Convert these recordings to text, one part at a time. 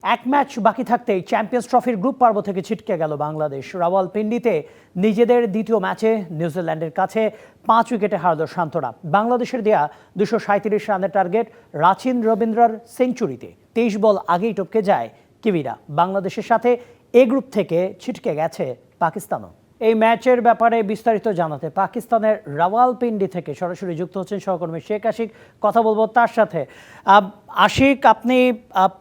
এক ম্যাচ বাকি থাকতেই চ্যাম্পিয়ন্স ট্রফির গ্রুপ পর্ব থেকে ছিটকে গেল বাংলাদেশ। রাওয়ালপিন্ডিতে নিজেদের দ্বিতীয় ম্যাচে নিউজিল্যান্ডের কাছে 5 উইকেটে হারল শান্তরা। বাংলাদেশের দেয়া 237 রানের টার্গেট রাচিন রবীন্দ্রর সেঞ্চুরিতে 23 বল আগেই টপকে যায় কিবিরা। বাংলাদেশের সাথে এ গ্রুপ থেকে ছিটকে গেছে পাকিস্তানও। এই ম্যাচের ব্যাপারে বিস্তারিত জানাতে পাকিস্তানের রাওয়ালপিন্ডি থেকে সরাসরি যুক্ত হচ্ছেন সহকর্মী শেখ আশিক। কথা বলবো তার সাথে। আশিক, আপনি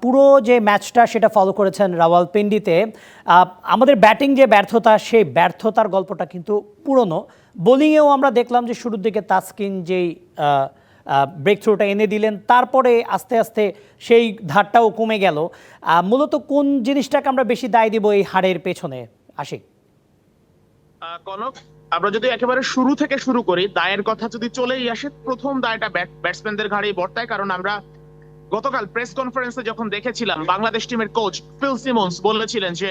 পুরো যে ম্যাচটা সেটা ফলো করেছেন রাওয়ালপিন্ডিতে। আমাদের ব্যাটিং যে ব্যর্থতা, সেই ব্যর্থতার গল্পটা কিন্তু পুরনো। বোলিংয়েও আমরা দেখলাম যে শুরুর দিকে তাসকিন যেই ব্রেক থ্রুটা এনে দিলেন, তারপরে আস্তে আস্তে সেই ধারটাও কমে গেল। মূলত কোন জিনিসটাকে আমরা বেশি দায় দিব এই হারের পেছনে, আশিক? কনক, আমরা যদি একেবারে শুরু থেকে শুরু করি, দায়ের কথা যদি চলেই আসে, প্রথম দায়টা ব্যাটসম্যানদের ঘাড়েই বর্তায়। কারণ আমরা গতকাল প্রেস কনফারেন্সে যখন দেখেছিলাম, বাংলাদেশ টিমের কোচ ফিল সিমন্স বলেছিলেন যে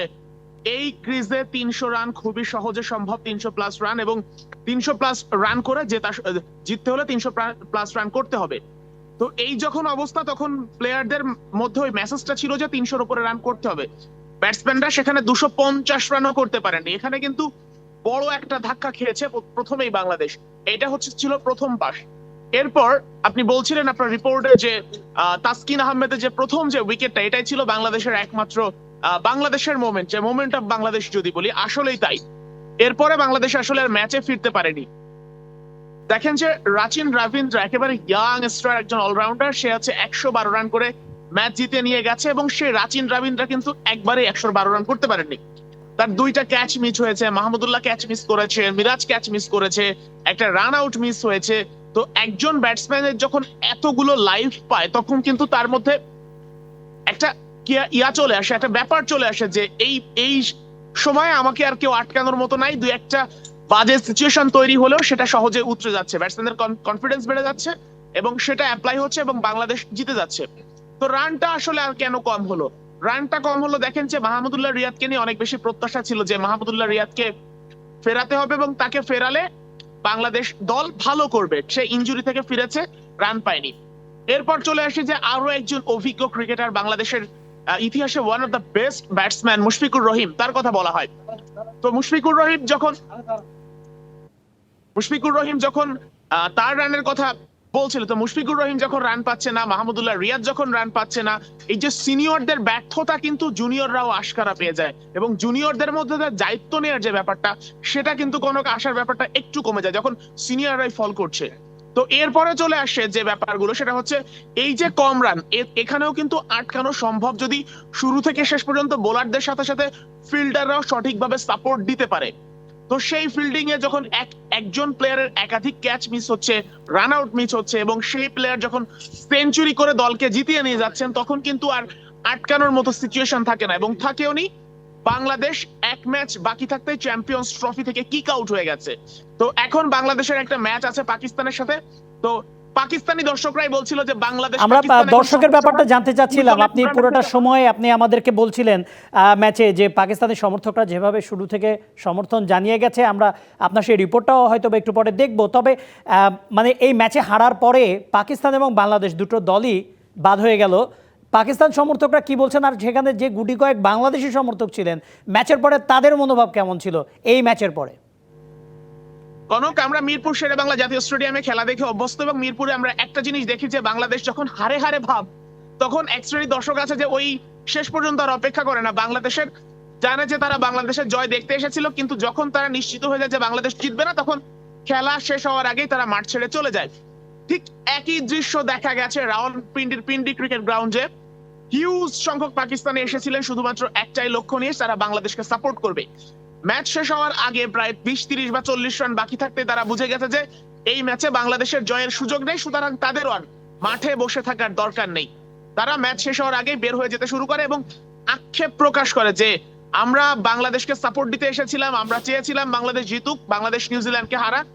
এই ক্রিজে 300 রান খুবই সহজে সম্ভব, 300+ রান, এবং 300+ রান করে জিততে হলে 300+ রান করতে হবে। তো এই যখন অবস্থা, তখন প্লেয়ারদের মধ্যে ওই মেসেজটা ছিল যে 300-র উপরে রান করতে হবে। ব্যাটসম্যানরা সেখানে 250 রানও করতে পারেননি। এখানে কিন্তু বড় একটা ধাক্কা খেয়েছে প্রথমেই বাংলাদেশ। এটা ছিল প্রথম পাস। এরপর আপনি বলছিলেন আপনার রিপোর্টে যে তাসকিন আহমেদের যে প্রথম যে উইকেটটা, এটাই ছিল বাংলাদেশের একমাত্র বাংলাদেশের মোমেন্ট, যে মোমেন্ট অফ বাংলাদেশ যদি বলি, আসলেই তাই। এরপরে বাংলাদেশ আসলে আর ম্যাচে ফিরতে পারেনি। দেখেন যে রাচিন রবীন্দ্র একেবারে ইয়াং স্টার, একজন অলরাউন্ডার। সে আছে 112 রান করে ম্যাচ জিতে নিয়ে গেছে, এবং সে রাচিন রবীন্দ্র কিন্তু একবারে 112 রান করতে পারেননি। তার 2টা ক্যাচ মিস হয়েছে, মাহমুদুল্লাহ ক্যাচ মিস করেছে, মিরাজ ক্যাচ মিস করেছে, একটা রান আউট মিস হয়েছে। তো একজন ব্যাটসম্যানের যখন এতগুলো লাইফ পায়, তখন কিন্তু তার মধ্যে একটা চলে আসে, একটা ব্যাপার চলে আসে যে এই সময় আমাকে আর কেউ আটকানোর মতো নাই। 2-1টা বাজে সিচুয়েশন তৈরি হলেও সেটা সহজে উতরে যাচ্ছে, ব্যাটসম্যানদের কনফিডেন্স বেড়ে যাচ্ছে, এবং সেটা অ্যাপ্লাই হচ্ছে, এবং বাংলাদেশ জিতে যাচ্ছে। তো রানটা আসলে আর কেন কম হলো? রানটা কম হলো, দেখেন যে মাহমুদুল্লাহ রিয়াদকে নিয়ে অনেক বেশি প্রত্যাশা ছিল যে মাহমুদুল্লাহ রিয়াদকে ফেরাতে হবে, এবং তাকে ফেরালে বাংলাদেশ দল ভালো করবে। সে ইনজুরি থেকে ফিরেছে, রান পায়নি। এরপর চলে আসে যে আরো একজন অভিজ্ঞ ক্রিকেটার, বাংলাদেশের ইতিহাসে one of the best batsman Mushfiqur Rahim, তার কথা বলা হয়। তো মুশফিকুর রহিম যখন তার রানের কথা বলছিল, তো মুশফিকুর রহিম যখন রান পাচ্ছে না, মাহমুদুল্লাহ রিয়াদ যখন রান পাচ্ছে না, এই যে সিনিয়রদের ব্যর্থতা কিন্তু জুনিয়ররাও আশকারা পেয়ে যায়, এবং জুনিয়রদের মধ্যে দায়িত্ব নেওয়ার যে ব্যাপারটা, সেটা কিন্তু কোনো আশার ব্যাপারটা একটু কমে যায় যখন সিনিয়ররাই ফল করছে। তো এরপরে চলে আসে যে ব্যাপারগুলো, সেটা হচ্ছে এই যে কম রান, এখানেও কিন্তু আটকানো সম্ভব যদি শুরু থেকে শেষ পর্যন্ত বোলারদের সাথে সাথে ফিল্ডাররাও সঠিকভাবে সাপোর্ট দিতে পারে। তো সেই ফিল্ডিং এ যখন একজন প্লেয়ারের একাধিক ক্যাচ মিস হচ্ছে, রান আউট মিস হচ্ছে, এবং সেই প্লেয়ার যখন সেঞ্চুরি করে দলকে জিতিয়ে নিয়ে যাচ্ছেন, তখন কিন্তু আর আটকানোর মতো সিচুয়েশন থাকে না, এবং থাকেও নি। বাংলাদেশ এক ম্যাচ বাকি থাকতে চ্যাম্পিয়ন্স ট্রফি থেকে কিক আউট হয়ে গেছে। তো এখন বাংলাদেশের একটা ম্যাচ আছে পাকিস্তানের সাথে। তো পাকিস্তানি দর্শকরাই বলছিল যে বাংলাদেশ, আমরা দর্শকের ব্যাপারটা জানতে চাচ্ছিলাম। আপনি পুরোটা সময় আপনি আমাদেরকে বলছিলেন ম্যাচে যে পাকিস্তানের সমর্থকরা যেভাবে শুরু থেকে সমর্থন জানিয়ে গেছে, আমরা আপনার সেই রিপোর্টটাও হয়তো একটু পরে দেখব। তবে মানে এই ম্যাচে হারার পরে পাকিস্তান এবং বাংলাদেশ দুটো দলই বাদ হয়ে গেল। পাকিস্তান সমর্থকরা কি বলছেন, আর সেখানে যে গুটি কয়েক বাংলাদেশি সমর্থক ছিলেন, ম্যাচের পরে তাদের মনোভাব কেমন ছিল এই ম্যাচের পরে? কনক, আমরা মিরপুর শেরে বাংলা জাতীয় স্টেডিয়ামে খেলা দেখে অভ্যস্ত, এবং মিরপুরে আমরা একটা জিনিস দেখি যে বাংলাদেশ যখন হারে হারে ভাব, তখন এক শ্রেণীর দর্শক আছে যে ওই শেষ পর্যন্ত আর অপেক্ষা করে না। বাংলাদেশের জানে যে তারা বাংলাদেশের জয় দেখতে এসেছিল, কিন্তু যখন তারা নিশ্চিত হয়ে যায় যে বাংলাদেশ জিতবে না, তখন খেলা শেষ হওয়ার আগেই তারা মাঠ ছেড়ে চলে যায়। ঠিক একই দৃশ্য দেখা গেছে রাওয়ালপিন্ডির পিন্ডি ক্রিকেট গ্রাউন্ডে। হিউজ সংখ্যক পাকিস্তানি এসেছিলেন শুধুমাত্র একটাই লক্ষ্য নিয়ে, তারা বাংলাদেশকে সাপোর্ট করবে। ম্যাচ শেষ হওয়ার আগে প্রায় 20, 30 বা 40 রান বাকি থাকতে তারা বুঝে গেছে যে এই ম্যাচে বাংলাদেশের জয়ের সুযোগ নেই, সুতরাং তাদেরও আর মাঠে বসে থাকার দরকার নেই। তারা ম্যাচ শেষ হওয়ার আগে বের হয়ে যেতে শুরু করে, এবং আক্ষেপ প্রকাশ করে যে আমরা বাংলাদেশকে সাপোর্ট দিতে এসেছিলাম, আমরা চেয়েছিলাম বাংলাদেশ জিতুক, বাংলাদেশ নিউজিল্যান্ডকে হারাক,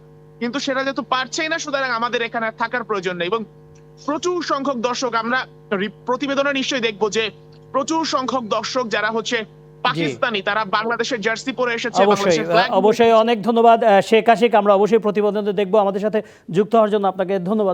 কিন্তু সেটা যেহেতু পারছেই না, সুতরাং আমাদের এখানে থাকার প্রয়োজন নেই। এবং প্রচুর সংখ্যক দর্শক, আমরা প্রতিবেদনে নিশ্চয়ই দেখবো যে প্রচুর সংখ্যক দর্শক যারা হচ্ছে পাকিস্তানি, তারা বাংলাদেশের জার্সি পরে এসেছে। অবশ্যই অনেক ধন্যবাদ শেখ আশিক। আমরা অবশ্যই প্রতিবেদন দেখবো। আমাদের সাথে যুক্ত হওয়ার জন্য আপনাকে ধন্যবাদ।